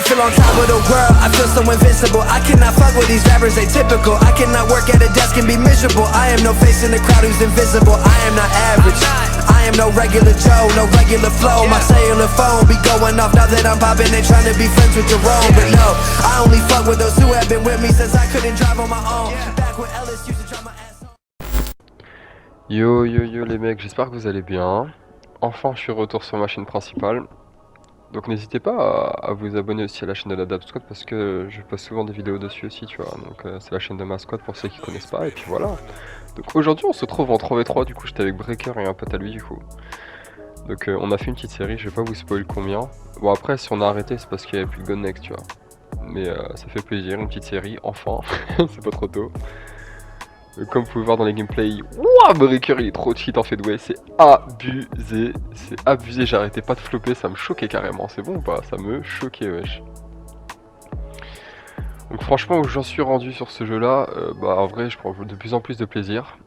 feel on top of the world, I feel so invincible. I cannot fuck with these rappers, they typical. I cannot work at a desk and be miserable. I am no face in the crowd who's invisible. I am not average, I am no regular Joe, no regular flow. My cellular phone be going off now that I'm popping. They trying to be friends with Jerome, but no, I only fuck with those who have been with me since I couldn't drive on my own. Back when Ellis used to drive my ass on. Yo yo yo les mecs, j'espère que vous allez bien. Enfin je suis de retour sur ma chaîne principale. Donc n'hésitez pas à vous abonner aussi à la chaîne de la Dab Squad parce que je poste souvent des vidéos dessus aussi, tu vois. Donc c'est la chaîne de ma squad pour ceux qui connaissent pas, et puis voilà. Donc aujourd'hui on se trouve en 3v3, du coup j'étais avec Breaker et un pote à lui du coup. Donc on a fait une petite série, je vais pas vous spoil combien. Bon après si on a arrêté c'est parce qu'il y avait plus de gun next, tu vois. Mais ça fait plaisir, une petite série, enfin, c'est pas trop tôt. Comme vous pouvez voir dans les gameplays, wouah, Breaker il est trop cheat en Fadeway, c'est abusé, j'arrêtais pas de flopper, ça me choquait carrément, c'est bon ou pas? Ça me choquait, wesh. Donc franchement où j'en suis rendu sur ce jeu là, bah en vrai je prends de plus en plus de plaisir,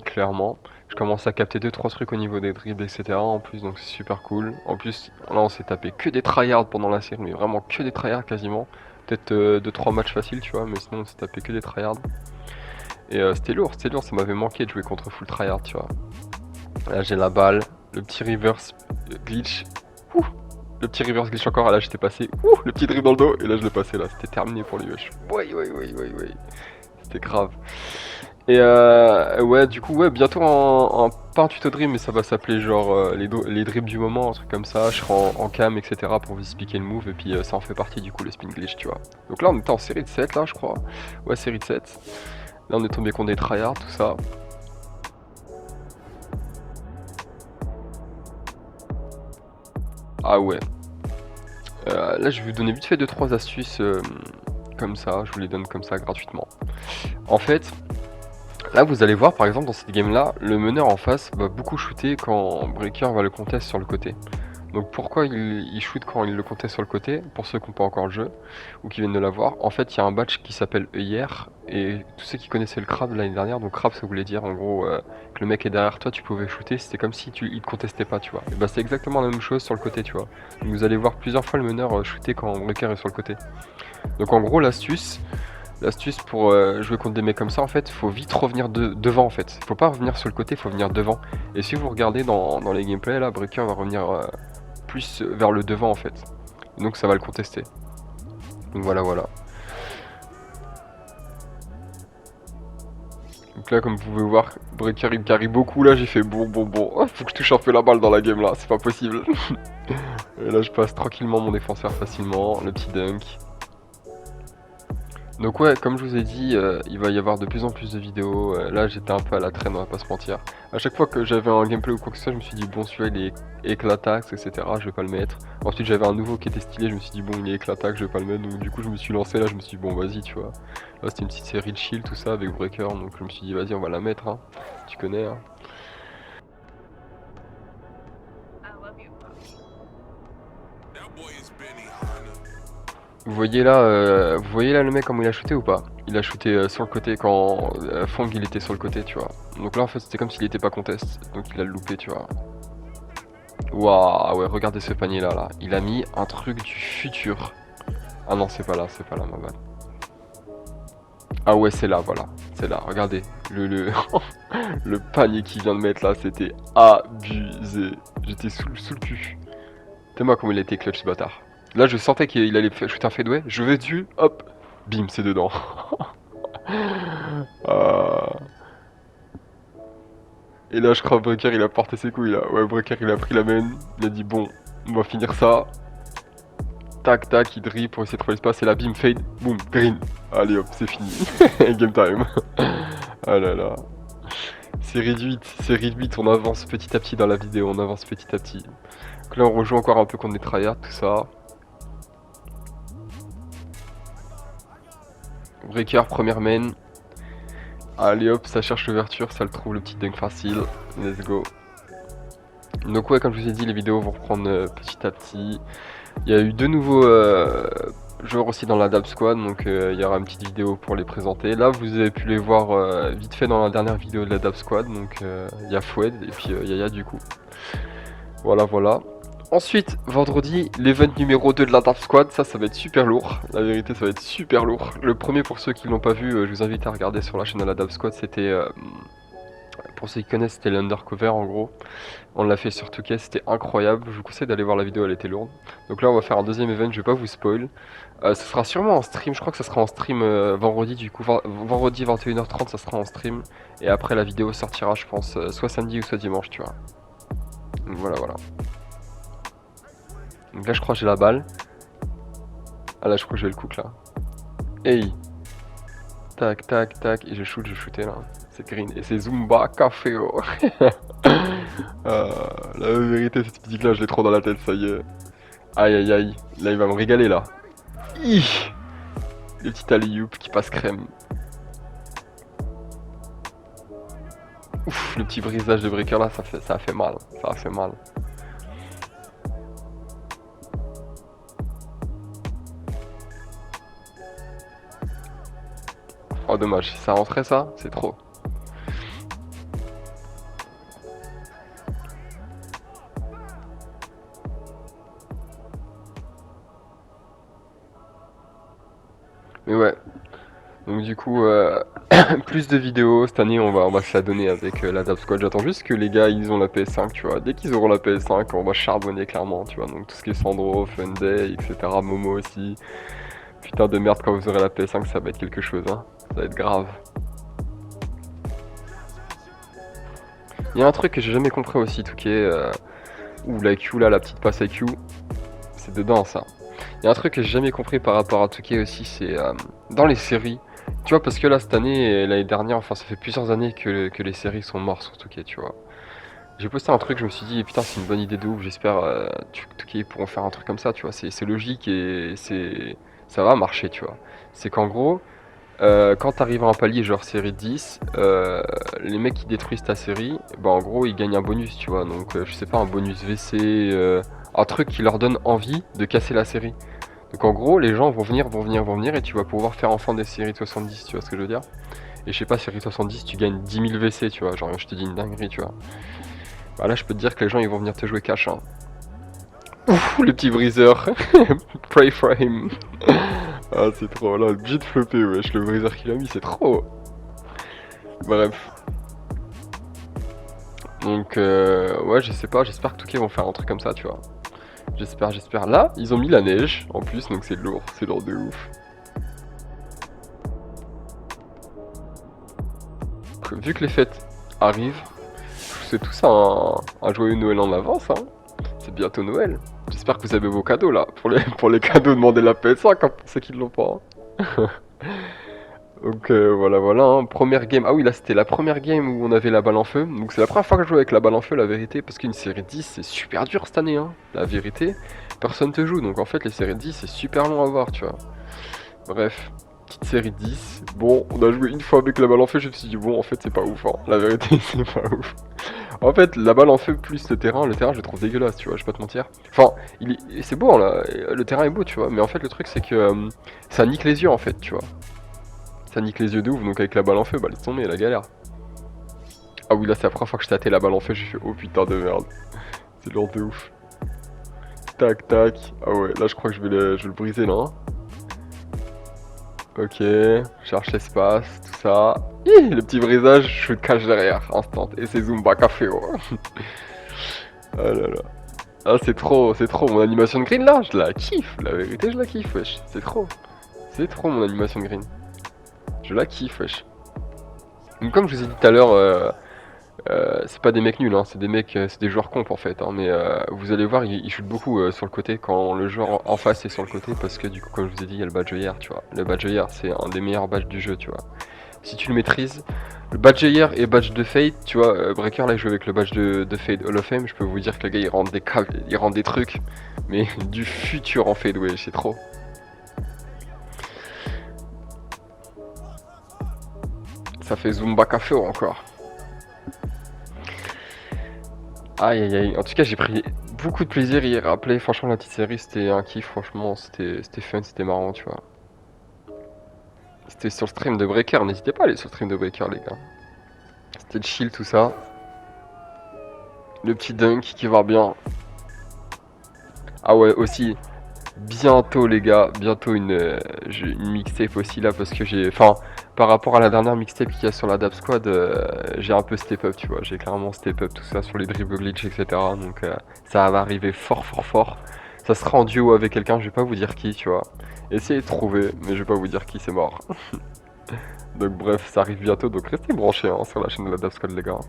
clairement. Je commence à capter 2-3 trucs au niveau des dribbles etc en plus, donc c'est super cool. En plus là on s'est tapé que des tryhards pendant la série, mais vraiment que des tryhards quasiment. Peut-être 2-3 matchs faciles tu vois, mais sinon on s'est tapé que des tryhards. Et c'était lourd, ça m'avait manqué de jouer contre full tryhard, tu vois. Là j'ai la balle, le petit reverse glitch, le petit reverse glitch encore, là j'étais passé, le petit dribble dans le dos, et là je l'ai passé là, c'était terminé pour lui, wesh. Oui, c'était grave. Et ouais, du coup, ouais, bientôt pas un tuto dribble, mais ça va s'appeler genre les dribbles du moment, un truc comme ça, je serai en cam, etc. pour vous expliquer le move, et puis ça en fait partie du coup, le spin glitch, tu vois. Donc là on était en série de 7 là, je crois. Ouais, série de 7. Là on est tombé contre des tryhards, tout ça. Ah ouais. Là je vais vous donner vite fait 2-3 astuces comme ça, je vous les donne comme ça gratuitement. En fait, là vous allez voir par exemple dans cette game là, le meneur en face va beaucoup shooter quand Breaker va le contest sur le côté. Donc pourquoi il shoot quand il le conteste sur le côté? Pour ceux qui n'ont pas encore le jeu ou qui viennent de l'avoir, en fait il y a un badge qui s'appelle EIR, et tous ceux qui connaissaient le crabe l'année dernière, donc crabe ça voulait dire en gros que le mec est derrière toi, tu pouvais shooter, c'était comme si il te contestait pas, tu vois. Et bah c'est exactement la même chose sur le côté, tu vois. Donc vous allez voir plusieurs fois le meneur shooter quand Breaker est sur le côté. Donc en gros l'astuce pour jouer contre des mecs comme ça, en fait faut vite revenir devant en fait. Faut pas revenir sur le côté, faut venir devant. Et si vous regardez dans les gameplays là, Breaker va revenir plus vers le devant en fait, donc ça va le contester. Donc voilà. Donc là comme vous pouvez voir, Breaker il me carry beaucoup, là j'ai fait bon, faut que je touche un peu la balle dans la game là, c'est pas possible. Et là je passe tranquillement mon défenseur facilement, le petit dunk. Donc ouais, comme je vous ai dit, il va y avoir de plus en plus de vidéos. Là j'étais un peu à la traîne, on va pas se mentir. À chaque fois que j'avais un gameplay ou quoi que ce soit, je me suis dit bon celui-là il est éclataxe, etc. Je vais pas le mettre. Ensuite j'avais un nouveau qui était stylé, je me suis dit bon il est éclataxe, je vais pas le mettre. Donc du coup je me suis lancé là, je me suis dit bon vas-y tu vois. Là c'était une petite série de chill tout ça avec Breaker, donc je me suis dit vas-y on va la mettre hein. Tu connais hein. Vous voyez là le mec comment il a shooté ou pas? Il a shooté sur le côté quand Fong il était sur le côté, tu vois. Donc là en fait c'était comme s'il était pas contest, donc il a le loupé, tu vois. Waouh, ouais, regardez ce panier là, il a mis un truc du futur. Ah non c'est pas là ma balle. Ah ouais c'est là, voilà, c'est là, regardez. Le panier qu'il vient de mettre là, c'était abusé. J'étais sous le cul. T'es-moi comment il a été clutch ce bâtard. Là je sentais qu'il allait shooter un fadeaway, je vais dessus, hop, bim, c'est dedans. Et là je crois que Breaker il a porté ses couilles là, ouais Breaker il a pris la main, il a dit bon, on va finir ça. Tac tac, il dribble pour essayer de trouver l'espace, et là bim, fade, boum, green. Allez hop, c'est fini, game time. Ah là là. Série de 8, on avance petit à petit dans la vidéo, on avance petit à petit. Donc là on rejoue encore un peu contre les tryhards, tout ça. Breaker, première main. Allez hop, ça cherche l'ouverture, ça le trouve, le petit dunk facile. Let's go. Donc ouais, comme je vous ai dit, les vidéos vont reprendre petit à petit. Il y a eu deux nouveaux joueurs aussi dans la Dab Squad, donc il y aura une petite vidéo pour les présenter. Là, vous avez pu les voir vite fait dans la dernière vidéo de la Dab Squad, donc il y a Foued et puis Yaya du coup. Voilà. Ensuite, vendredi, l'event numéro 2 de la Dab Squad, ça va être super lourd. La vérité, ça va être super lourd. Le premier, pour ceux qui l'ont pas vu, je vous invite à regarder sur la chaîne de la Dab Squad. C'était, pour ceux qui connaissent, c'était l'Undercover en gros. On l'a fait sur 2K, c'était incroyable. Je vous conseille d'aller voir la vidéo, elle était lourde. Donc là, on va faire un deuxième event, je vais pas vous spoil. Ce sera sûrement en stream, je crois que ça sera en stream vendredi, du coup, vendredi 21h30, ça sera en stream. Et après, la vidéo sortira, je pense, soit samedi ou soit dimanche, tu vois. Donc voilà, voilà. Donc là je crois que j'ai la balle. Ah là je crois que j'ai le cook là. Hey. Tac tac tac. Et je shootais là. C'est green. Et c'est Zumba Café oh. La vérité cette musique là je l'ai trop dans la tête, ça y est. Aïe aïe aïe. Là il va me régaler là. Hi. Les petits alley-oop qui passent crème. Ouf, le petit brisage de breaker là, ça a fait mal. Ça a fait mal. Oh dommage, si ça rentrait ça, c'est trop. Mais ouais. Donc du coup, plus de vidéos. Cette année, on va se la donner avec la Dab Squad. J'attends juste que les gars, ils ont la PS5, tu vois. Dès qu'ils auront la PS5, on va charbonner clairement, tu vois. Donc tout ce qui est Sandro, Funday, etc. Momo aussi. Putain de merde, quand vous aurez la PS5, ça va être quelque chose, hein. Ça va être grave. Il y a un truc que j'ai jamais compris aussi, tout qui est... Ouh, la Q là, la petite passe à Q. C'est dedans, ça. Il y a un truc que j'ai jamais compris par rapport à Touquet aussi, c'est dans les séries. Tu vois, parce que là, cette année et l'année dernière, enfin, ça fait plusieurs années que les séries sont mortes sur Touquet, tu vois. J'ai posté un truc, je me suis dit, putain, c'est une bonne idée de ouf, j'espère Touquet pourront faire un truc comme ça, tu vois. C'est logique et ça va marcher, tu vois. C'est qu'en gros, quand t'arrives à un palier genre série 10, les mecs qui détruisent ta série, bah en gros, ils gagnent un bonus, tu vois. Donc, je sais pas, un bonus VC, un truc qui leur donne envie de casser la série. Donc en gros, les gens vont venir et tu vas pouvoir faire enfin des séries de 70, tu vois ce que je veux dire. Et je sais pas, série 70, tu gagnes 10 000 VC, tu vois, genre je te dis une dinguerie, tu vois. Bah là, je peux te dire que les gens, ils vont venir te jouer cash, hein. Ouf, le petit briseur. Pray for him. Ah, c'est trop, là, obligé de flopper, wesh, le briseur qu'il a mis, c'est trop. Bref. Donc, ouais, je sais pas, j'espère que Touquet vont faire un truc comme ça, tu vois. J'espère. Là, ils ont mis la neige en plus, donc c'est lourd de ouf. Vu que les fêtes arrivent, c'est tout ça un joyeux Noël en avance, hein. C'est bientôt Noël. J'espère que vous avez vos cadeaux là. Pour les cadeaux, demandez la PS5 hein, pour ceux qui ne l'ont pas. Hein. Donc voilà, hein. Première game. Ah oui, là c'était la première game où on avait la balle en feu. Donc c'est la première fois que je joue avec la balle en feu, la vérité. Parce qu'une série 10 c'est super dur cette année, hein. La vérité, personne te joue. Donc en fait, les séries 10 c'est super long à voir, tu vois. Bref, petite série 10. Bon, on a joué une fois avec la balle en feu. Je me suis dit, bon, en fait, c'est pas ouf, hein. La vérité, c'est pas ouf. En fait, la balle en feu plus le terrain je le trouve dégueulasse, tu vois, je vais pas te mentir. Enfin, c'est beau, hein, là, le terrain est beau, tu vois, mais en fait, le truc, c'est que ça nique les yeux, en fait, tu vois. Ça nique les yeux de ouf, donc avec la balle en feu, bah laisse tomber, la galère. Ah oui, là, c'est la première fois que je tâtais la balle en feu, j'ai fait, oh putain de merde. C'est lourd de ouf. Tac, tac. Ah ouais, là, je crois que je vais le briser, là. Hein. Ok, cherche l'espace, tout ça. Hi, le petit brisage, je le cache derrière, instant. Et c'est Zumba Café, oh. Ah là là. Ah, c'est trop. Mon animation de green là, je la kiffe. La vérité, je la kiffe, wesh. C'est trop. C'est trop mon animation de green. Je la kiffe, wesh. Donc, comme je vous ai dit tout à l'heure, c'est pas des mecs nuls, hein. C'est des mecs, c'est des joueurs comp en fait. Hein, mais vous allez voir, ils shootent beaucoup sur le côté quand le joueur en face est sur le côté. Parce que du coup, comme je vous ai dit, il y a le badge hier, tu vois. Le badge hier, c'est un des meilleurs badges du jeu, tu vois. Si tu le maîtrises, le badge hier et badge de Fade, tu vois, Breaker là il joue avec le badge de Fade Hall of Fame, je peux vous dire que le gars il rentre des trucs, mais du futur en Fade, ouais, c'est trop. Ça fait Zumba Café encore. Aïe aïe aïe, en tout cas j'ai pris beaucoup de plaisir hier à play, franchement la petite série c'était un kiff, franchement c'était fun, c'était marrant, tu vois. C'était sur le stream de Breaker, n'hésitez pas à aller sur le stream de Breaker les gars. C'était chill tout ça. Le petit dunk qui va bien. Ah ouais, aussi, bientôt les gars, bientôt une mixtape aussi là parce que enfin, par rapport à la dernière mixtape qu'il y a sur la Dab Squad, j'ai un peu step up, tu vois, j'ai clairement step up tout ça sur les dribble glitch, etc. Donc ça va arriver fort fort fort. Ça sera en duo avec quelqu'un, je vais pas vous dire qui, tu vois. Essayez de trouver, mais je vais pas vous dire qui, c'est mort. Donc bref, ça arrive bientôt, donc restez branchés hein, sur la chaîne de la Dab Squad les gars.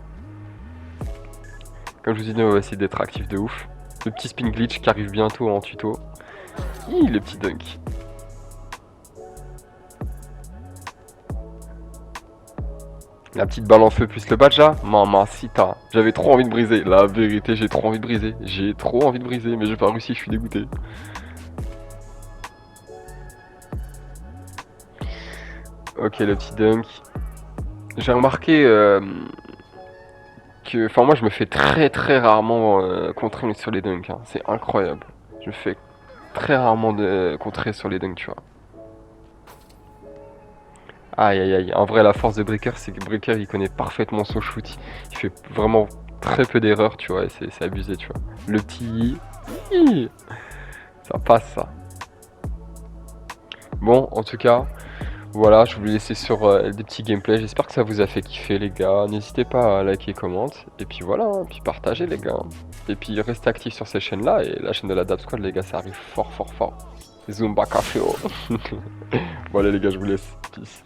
Comme je vous dis, on va essayer d'être actif de ouf. Le petit spin glitch qui arrive bientôt en tuto. Le petit dunk. La petite balle en feu plus le badge là. Mamacita. J'avais trop envie de briser. La vérité, j'ai trop envie de briser. J'ai trop envie de briser, mais j'ai pas réussi, je suis dégoûté. Ok, le petit dunk. J'ai remarqué que... Enfin, moi, je me fais très rarement contrer sur les dunks. Hein. C'est incroyable. Je me fais très rarement contrer sur les dunks, tu vois. Aïe aïe aïe, en vrai la force de Breaker c'est que Breaker il connaît parfaitement son shoot, il fait vraiment très peu d'erreurs tu vois, et c'est abusé tu vois. Le petit... ça passe ça. Bon en tout cas, voilà je voulais laisser sur des petits gameplays, j'espère que ça vous a fait kiffer les gars, n'hésitez pas à liker, commenter, et puis voilà, hein, puis partagez les gars. Et puis restez actifs sur ces chaînes là, et la chaîne de la Dab Squad les gars ça arrive fort fort fort. Zumba Café. Bon allez les gars je vous laisse, peace.